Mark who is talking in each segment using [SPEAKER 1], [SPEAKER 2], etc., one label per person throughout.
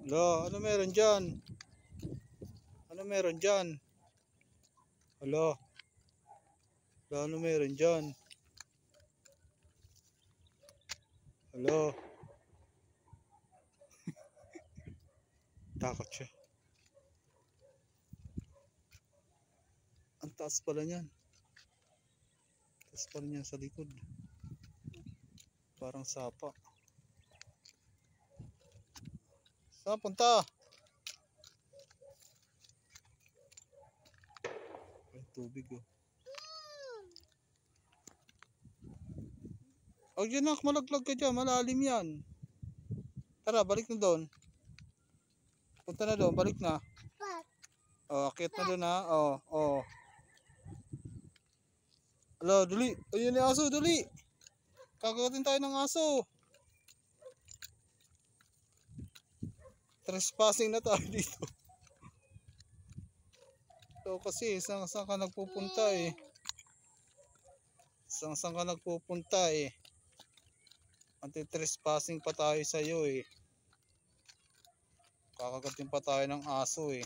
[SPEAKER 1] Lo, ano meron dyan? Ano meron dyan? Alo. Lo, ano meron dyan? Alo. Takot siya. Ang taas pala niyan. Taas pala niyan sa likod. Parang sapa. Saan punta? Ay, tubig oh. Huwag dyan nak, malaglag ka dyan. Malalim yan. Tara, balik na doon. Punta na doon, balik na. Oh, akit na doon ha. Oh, oh. Alo, dali. Ayun yung aso, dali. Kakatin tayo ng aso. Trespassing na tayo dito. So kasi saan ka nagpupunta eh. Saan ka nagpupunta eh. Anti-trespassing pa tayo sa iyo eh. Kakagatin pa tayo ng aso eh.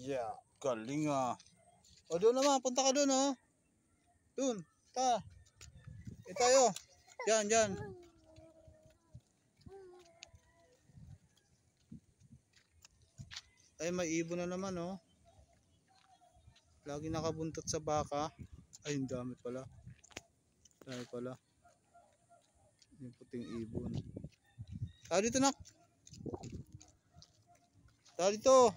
[SPEAKER 1] Yeah, galing ah. O doon naman, punta ka doon oh. Doon, ta. Tayo. Diyan, diyan. Ay, may ibon na naman oh. Lagi nakabuntot sa baka. Ay, ang dami pala. Dami pala. Yung puting ibon. Tara dito nak. Tara dito.